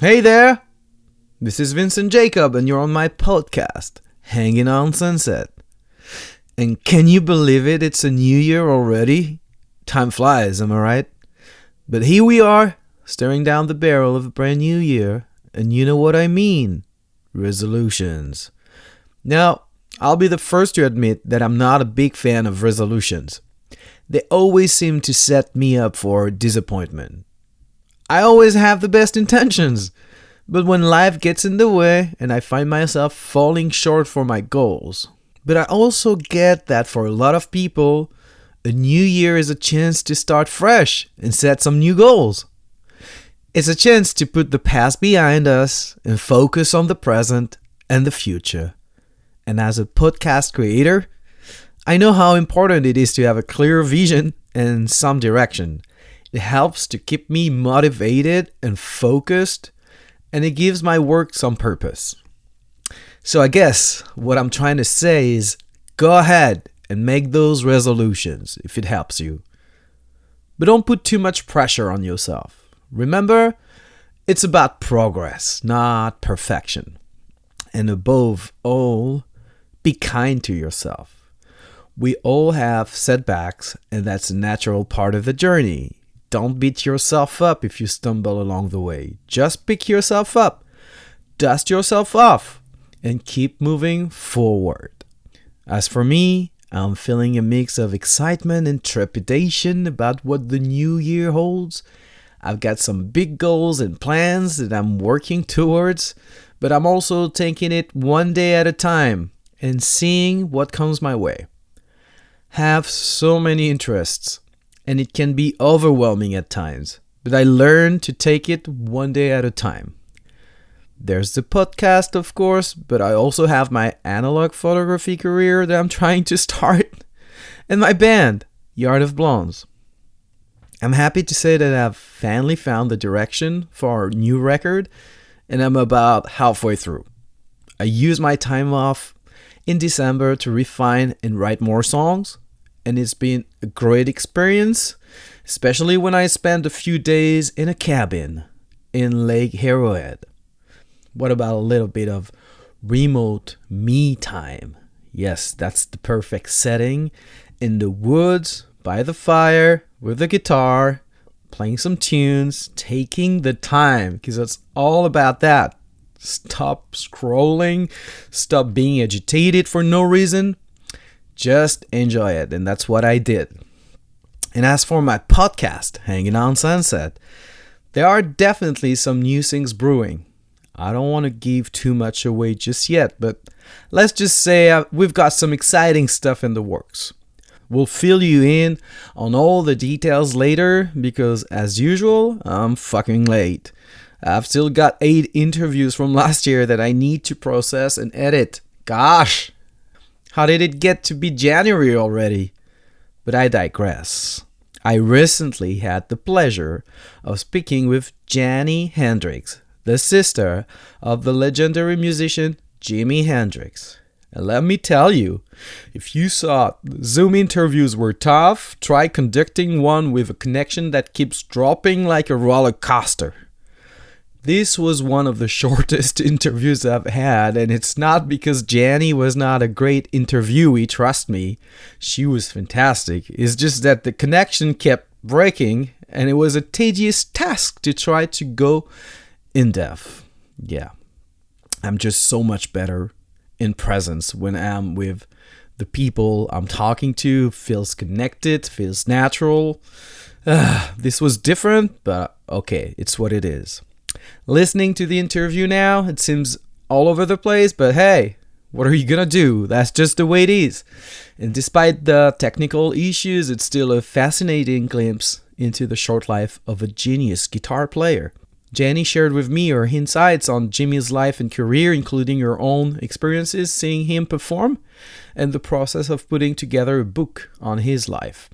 Hey there! This is Vincent Jacob, and you're on my podcast, Hanging on Sunset. And can you believe it? It's a new year already? Time flies, am I right? But here we are, staring down the barrel of a brand new year, and you know what I mean. Resolutions. Now, I'll be the first to admit that I'm not a big fan of resolutions. They always seem to set me up for disappointment. I always have the best intentions, but when life gets in the way and I find myself falling short for my goals. But I also get that for a lot of people, a new year is a chance to start fresh and set some new goals. It's a chance to put the past behind us and focus on the present and the future. And as a podcast creator, I know how important it is to have a clear vision and some direction. It helps to keep me motivated and focused, and it gives my work some purpose. So I guess what I'm trying to say is go ahead and make those resolutions if it helps you. But don't put too much pressure on yourself. Remember, it's about progress, not perfection. And above all, be kind to yourself. We all have setbacks, and that's a natural part of the journey. Don't beat yourself up if you stumble along the way. Just pick yourself up, dust yourself off, and keep moving forward. As for me, I'm feeling a mix of excitement and trepidation about what the new year holds. I've got some big goals and plans that I'm working towards, but I'm also taking it one day at a time and seeing what comes my way. Have so many interests, and it can be overwhelming at times, but I learned to take it one day at a time. There's the podcast, of course, but I also have my analog photography career that I'm trying to start, and my band, Yard of Blondes. I'm happy to say that I've finally found the direction for our new record, and I'm about halfway through. I use my time off in December to refine and write more songs, and it's been a great experience, especially when I spent a few days in a cabin in Lake Arrowhead. What about a little bit of remote me time? Yes, that's the perfect setting. In the woods, by the fire, with a guitar, playing some tunes, taking the time, because it's all about that. Stop scrolling, stop being agitated for no reason. Just enjoy it, and that's what I did. And as for my podcast, Hanging on Sunset, there are definitely some new things brewing. I don't want to give too much away just yet, but let's just say we've got some exciting stuff in the works. We'll fill you in on all the details later because, as usual, I'm fucking late. I've still got 8 interviews from last year that I need to process and edit. Gosh! How did it get to be January already? But I digress. I recently had the pleasure of speaking with Janie Hendrix, the sister of the legendary musician JIMI Hendrix. And let me tell you, if you thought Zoom interviews were tough, try conducting one with a connection that keeps dropping like a roller coaster. This was one of the shortest interviews I've had, and it's not because Janie was not a great interviewee, trust me. She was fantastic. It's just that the connection kept breaking, and it was a tedious task to try to go in depth. Yeah, I'm just so much better in presence when I'm with the people I'm talking to. Feels connected, feels natural. This was different, but okay, it's what it is. Listening to the interview now, it seems all over the place, but hey, what are you gonna do? That's just the way it is. And despite the technical issues, it's still a fascinating glimpse into the short life of a genius guitar player. Janie shared with me her insights on Jimi's life and career, including her own experiences seeing him perform and the process of putting together a book on his life.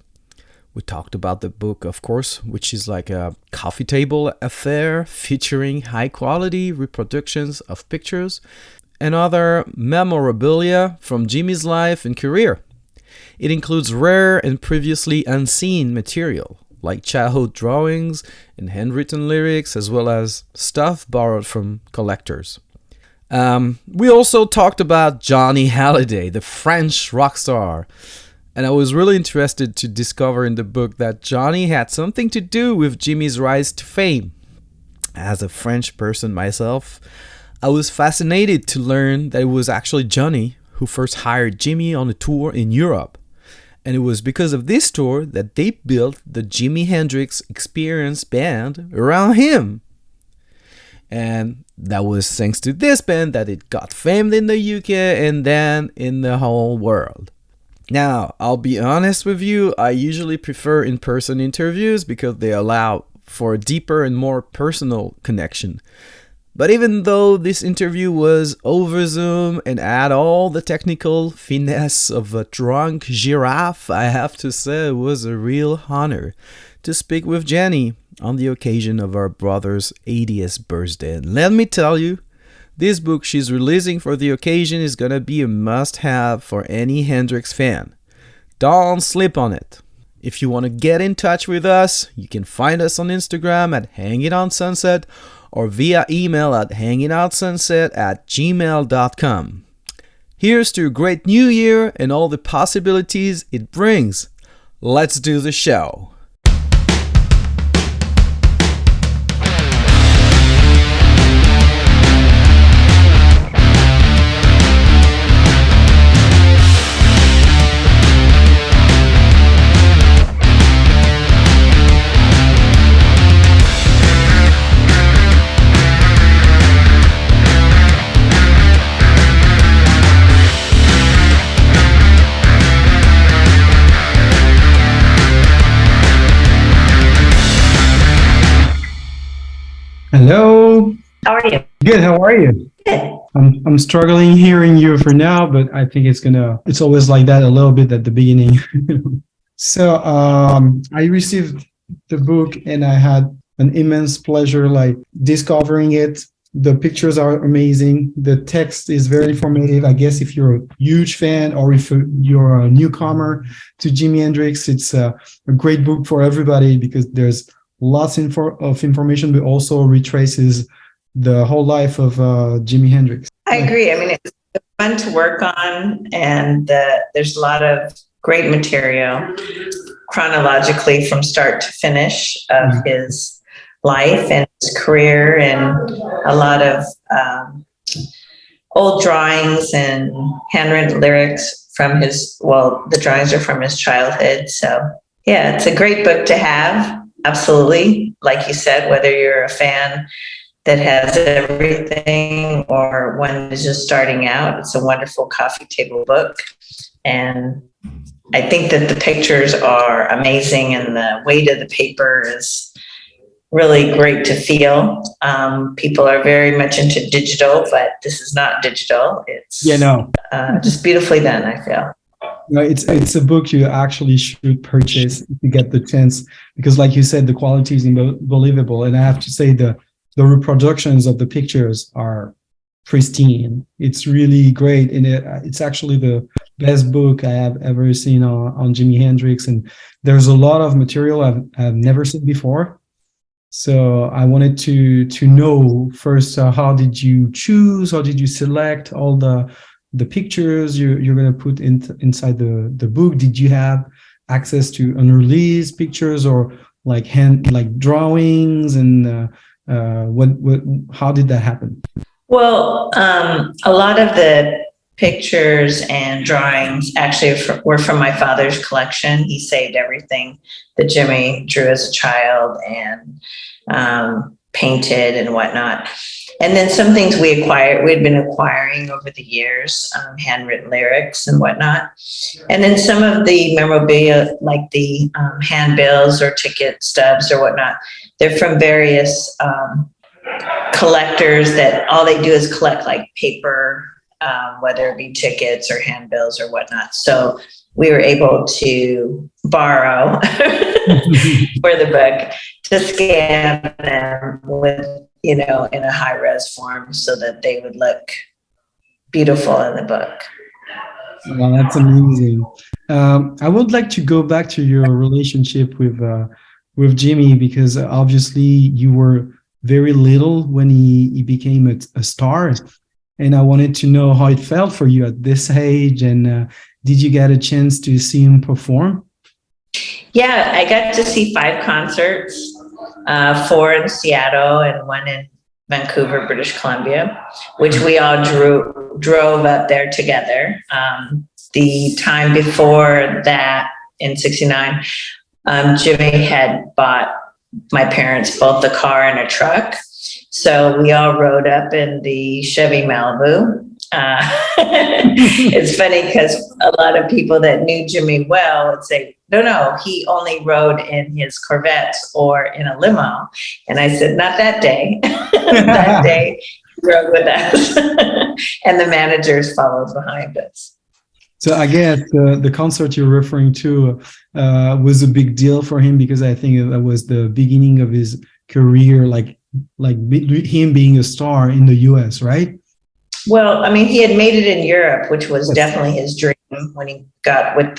We talked about the book, of course, which is like a coffee table affair featuring high-quality reproductions of pictures and other memorabilia from Jimi's life and career. It includes rare and previously unseen material, like childhood drawings and handwritten lyrics, as well as stuff borrowed from collectors. We also talked about Johnny Hallyday, the French rock star. And I was really interested to discover in the book that Johnny had something to do with Jimi's rise to fame. As a French person myself, I was fascinated to learn that it was actually Johnny who first hired Jimi on a tour in Europe. And it was because of this tour that they built the Jimi Hendrix Experience band around him. And that was thanks to this band that it got famed in the UK and then in the whole world. Now, I'll be honest with you, I usually prefer in-person interviews because they allow for a deeper and more personal connection. But even though this interview was over Zoom and had all the technical finesse of a drunk giraffe, I have to say it was a real honor to speak with Janie on the occasion of our brother's 80th birthday. And let me tell you, this book she's releasing for the occasion is gonna be a must-have for any Hendrix fan. Don't sleep on it. If you want to get in touch with us, you can find us on Instagram at hangingOnSunset or via email at hangingOutSunset@gmail.com. Here's to a great new year and all the possibilities it brings. Let's do the show. Hello. How are you? Good. How are you? Good. I'm struggling hearing you for now, but I think it's always like that a little bit at the beginning. So I received the book and I had an immense pleasure like discovering it. The pictures are amazing. The text is very informative. I guess if you're a huge fan or if you're a newcomer to Jimi Hendrix, it's a great book for everybody because there's lots of information, but also retraces the whole life of Jimi Hendrix. I agree. I mean, it's fun to work on, and there's a lot of great material chronologically from start to finish of his life and his career, and a lot of old drawings and handwritten lyrics from the drawings are from his childhood. So yeah, it's a great book to have. Absolutely. Like you said, whether you're a fan that has everything or one that's just starting out, it's a wonderful coffee table book. And I think that the pictures are amazing and the weight of the paper is really great to feel. People are very much into digital, but this is not digital. It's just beautifully done, I feel. No, it's a book you actually should purchase if you get the chance, because like you said, the quality is unbelievable. And I have to say the reproductions of the pictures are pristine. It's really great. And it's actually the best book I have ever seen on Jimi Hendrix. And there's a lot of material I've never seen before. So I wanted to know first, how did you choose? How did you select all the pictures you're going to put inside the book? Did you have access to unreleased pictures or like drawings, and how did that happen? Well, a lot of the pictures and drawings actually were from my father's collection. He saved everything that Jimi drew as a child and painted and whatnot. And then some things we'd been acquiring over the years, handwritten lyrics and whatnot. And then some of the memorabilia, like the handbills or ticket stubs or whatnot, they're from various collectors that all they do is collect like paper, whether it be tickets or handbills or whatnot. So we were able to borrow for the book to scan them with, in a high-res form so that they would look beautiful in the book. Well, that's amazing. I would like to go back to your relationship with with Jimmy, because obviously you were very little when he became a star. And I wanted to know how it felt for you at this age. And did you get a chance to see him perform? Yeah, I got to see 5 concerts, 4 in Seattle and 1 in Vancouver, British Columbia, which we all drove up there together. The time before that, in '69, Jimmy had bought my parents both a car and a truck. So we all rode up in the Chevy Malibu. It's funny because a lot of people that knew Jimmy well would say, no, he only rode in his Corvettes or in a limo. And I said, not that day. That day he rode with us. And the managers followed behind us. So I guess the concert you're referring to was a big deal for him, because I think that was the beginning of his career, like him being a star in the US, right? Well, I mean, he had made it in Europe, which was definitely his dream when he got with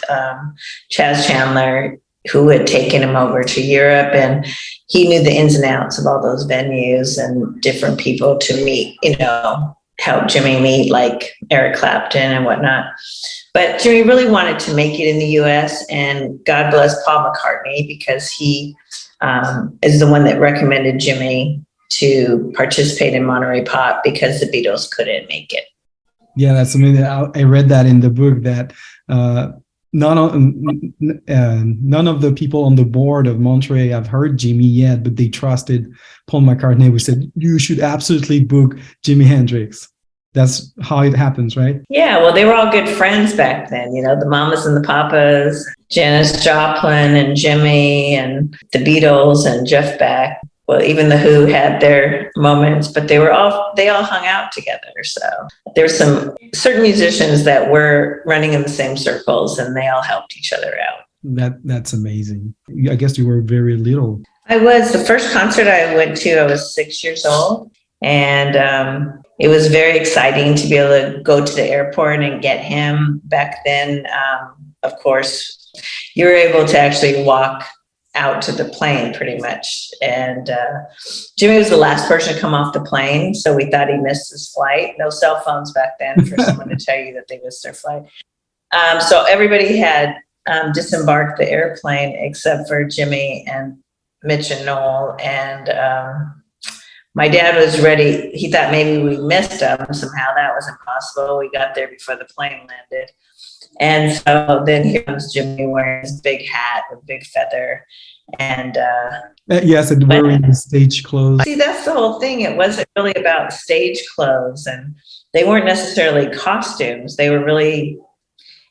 Chaz Chandler, who had taken him over to Europe, and he knew the ins and outs of all those venues and different people to meet, help Jimmy meet, like Eric Clapton and whatnot. But Jimmy really wanted to make it in the US, and God bless Paul McCartney, because he is the one that recommended Jimmy to participate in Monterey Pop because the Beatles couldn't make it. Yeah, that's amazing. I read that in the book that none of the people on the board of Monterey have heard Jimmy yet, but they trusted Paul McCartney, who said, you should absolutely book Jimi Hendrix. That's how it happens, right? Yeah, well, they were all good friends back then, the Mamas and the Papas, Janis Joplin and Jimmy and the Beatles and Jeff Beck. Well, even the Who had their moments, but they all hung out together. So there's some certain musicians that were running in the same circles, and they all helped each other out. That's amazing. I guess you were very little. I was. The first concert I went to, I was 6 years old, and it was very exciting to be able to go to the airport and get him. Back then, of course, you were able to actually walk out to the plane pretty much. And Jimmy was the last person to come off the plane, so we thought he missed his flight. No cell phones back then for someone to tell you that they missed their flight. So everybody had disembarked the airplane except for Jimmy and Mitch and Noel. And my dad was ready. He thought maybe we missed him somehow. That was impossible. We got there before the plane landed. And so then here comes Jimmy wearing his big hat with big feather. And yes, and wearing the stage clothes. See, that's the whole thing. It wasn't really about stage clothes, and they weren't necessarily costumes. They were really,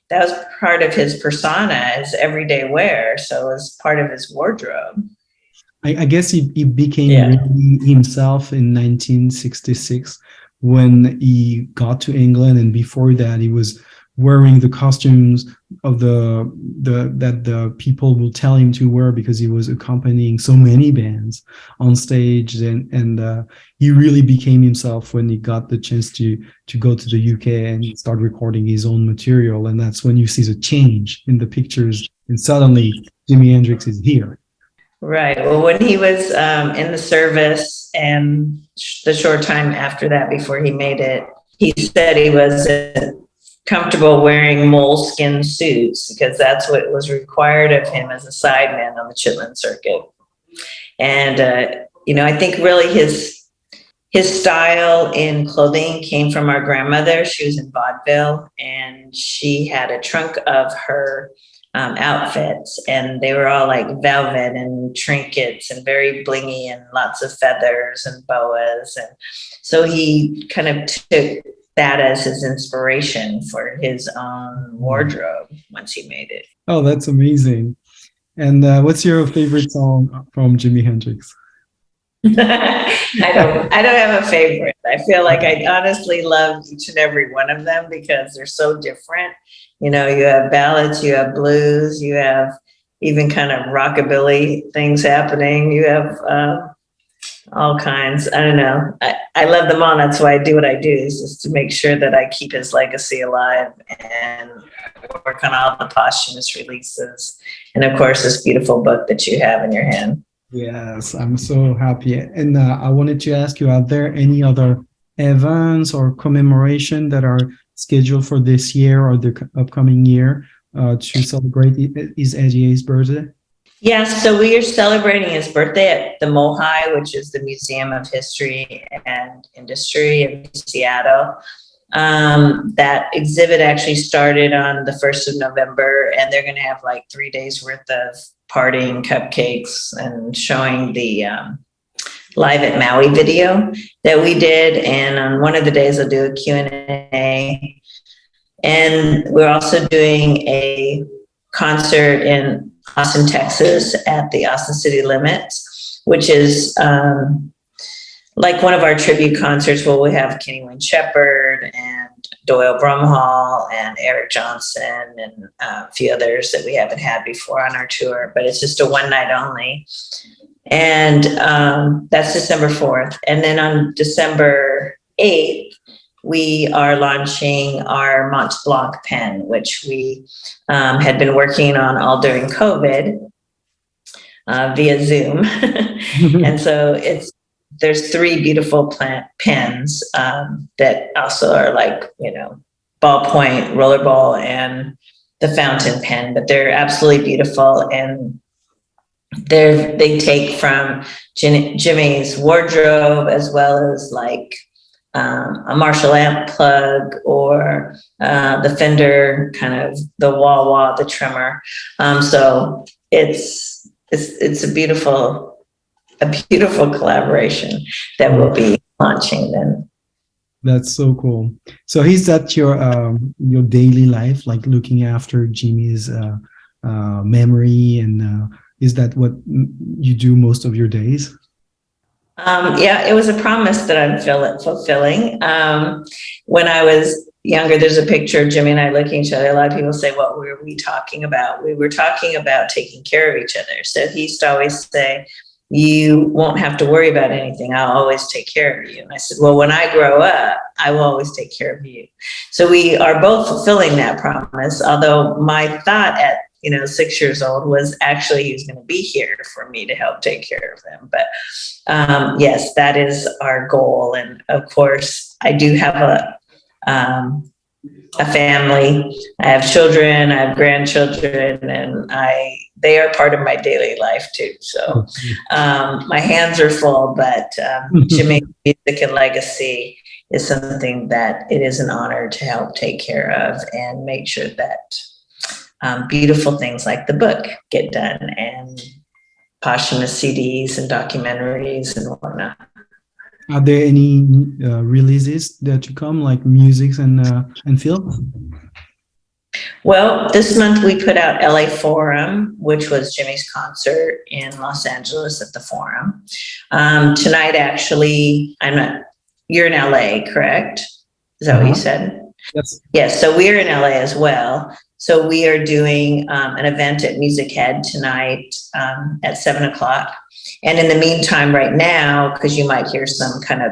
that was part of his persona as everyday wear. So it was part of his wardrobe. I guess he became really himself in 1966 when he got to England, and before that he was wearing the costumes of that the people will tell him to wear, because he was accompanying so many bands on stage, and he really became himself when he got the chance to go to the UK and start recording his own material. And that's when you see the change in the pictures, and suddenly Jimi Hendrix is here. Right. Well, when he was in the service and the short time after that, before he made it, he said he wasn't comfortable wearing moleskin suits because that's what was required of him as a sideman on the Chitlin circuit. And, I think really his style in clothing came from our grandmother. She was in vaudeville, and she had a trunk of her outfits, and they were all like velvet and trinkets and very blingy and lots of feathers and boas. And so he kind of took that as his inspiration for his own wardrobe once he made it. Oh, that's amazing. And what's your favorite song from Jimi Hendrix? I don't have a favorite. I feel like I honestly love each and every one of them because they're so different. You have ballads, you have blues, you have even kind of rockabilly things happening. You have all kinds. I don't know. I love them all. That's why I do what I do, is just to make sure that I keep his legacy alive and work on all the posthumous releases. And of course, this beautiful book that you have in your hand. Yes, I'm so happy. And I wanted to ask you, are there any other events or commemoration that are scheduled for this year or the upcoming year to celebrate his 88th birthday? Yes, so we are celebrating his birthday at the MOHI, which is the Museum of History and Industry in Seattle. That exhibit actually started on the 1st of November, and they're going to have like 3 days worth of partying, cupcakes, and showing the Live at Maui video that we did. And on one of the days, I'll do a Q&A. And we're also doing a concert in Austin, Texas at the Austin City Limits, which is like one of our tribute concerts where we have Kenny Wayne Shepherd and Doyle Brumhall and Eric Johnson and a few others that we haven't had before on our tour, but it's just a one night only. And that's December 4th. And then on December 8th, we are launching our Mont Blanc pen, which we had been working on all during COVID via Zoom. And so there's 3 beautiful pens that also are like, ballpoint, rollerball, and the fountain pen, but they're absolutely beautiful. And they take from Jimmy's wardrobe, as well as like a Marshall amp plug, or the Fender kind of the wah-wah, the trimmer. So it's a beautiful collaboration that we'll be launching then. That's so cool. So is that your daily life, like looking after Jimmy's memory, and is that what you do most of your days? Yeah, it was a promise that I'm fulfilling. When I was younger, there's a picture of Jimmy and I looking at each other. A lot of people say, what were we talking about? We were talking about taking care of each other. So he used to always say, you won't have to worry about anything. I'll always take care of you. And I said, well, when I grow up, I will always take care of you. So we are both fulfilling that promise. Although my thought at 6 years old was actually he was going to be here for me to help take care of him. But yes, that is our goal. And of course, I do have a family. I have children, I have grandchildren, and they are part of my daily life too. So my hands are full, but Jimmy's music and legacy is something that it is an honor to help take care of and make sure that beautiful things like the book get done, and posthumous CDs and documentaries and whatnot. Are there any releases that to come, like music and film? Well, this month we put out LA Forum, which was Jimmy's concert in Los Angeles at the Forum. Tonight, actually, you're in LA, correct? Is that what you said? Yes. Yes, so we're in LA as well. So we are doing an event at Music Head tonight at 7:00. And in the meantime, right now, because you might hear some kind of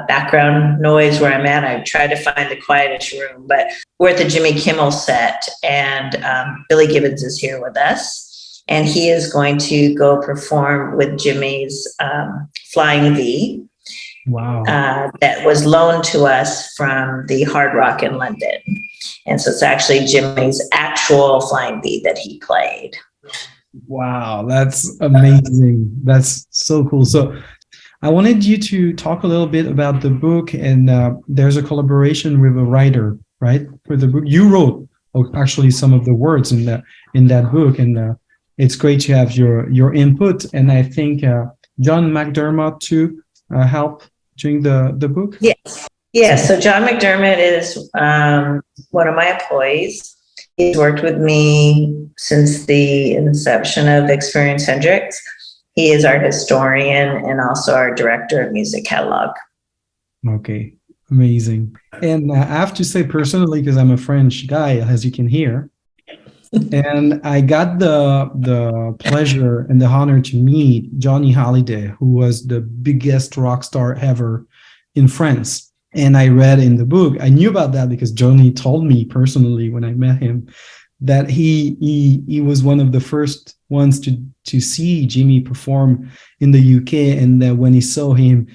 background noise where I'm at, I tried to find the quietest room, but we're at the Jimmy Kimmel set, and Billy Gibbons is here with us, and he is going to go perform with Jimmy's Flying V. Wow. That was loaned to us from the Hard Rock in London. And so it's actually Jimmy's actual Flying V that he played. Wow, that's amazing. That's so cool. So I wanted you to talk a little bit about the book, and there's a collaboration with a writer, right? For the book, you wrote actually some of the words in that book, and it's great to have your input. And I think John McDermott too helped during the book. Yes. Yeah. So John McDermott is one of my employees. He's worked with me since the inception of Experience Hendrix. He is our historian and also our director of music catalog. Okay, amazing. And I have to say personally, because I'm a French guy, as you can hear, And I got the pleasure and the honor to meet Johnny Hallyday, who was the biggest rock star ever in France. And I read in the book, I knew about that because Johnny told me personally when I met him that he was one of the first ones to see Jimmy perform in the UK, and that when he saw him,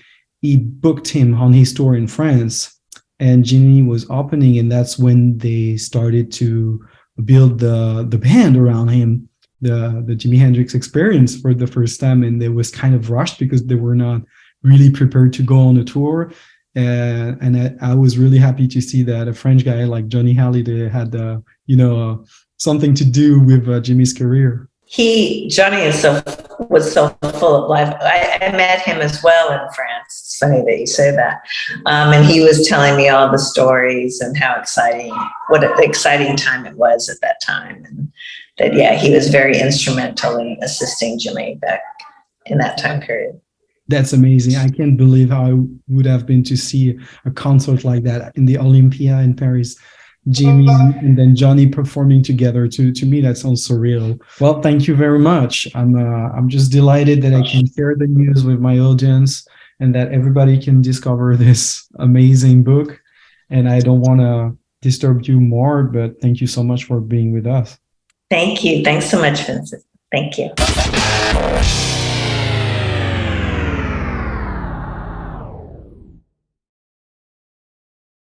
he booked him on his tour in France, and Jimmy was opening, and that's when they started to build the band around him, the Jimi Hendrix Experience for the first time, and it was kind of rushed because they were not really prepared to go on a tour. And I was really happy to see that a French guy like Johnny Hallyday had something to do with Jimmy's career. Johnny was so full of life. I met him as well in France. It's funny that you say that. And he was telling me all the stories and what an exciting time it was at that time. And that, yeah, he was very instrumental in assisting Jimmy back in that time period. That's amazing. I can't believe how I would have been to see a concert like that in the Olympia in Paris. Jimmy and then Johnny performing together. To me, that sounds surreal. Well, thank you very much. I'm just delighted that I can share the news with my audience and that everybody can discover this amazing book. And I don't want to disturb you more, but thank you so much for being with us. Thank you. Thanks so much, Vincent. Thank you.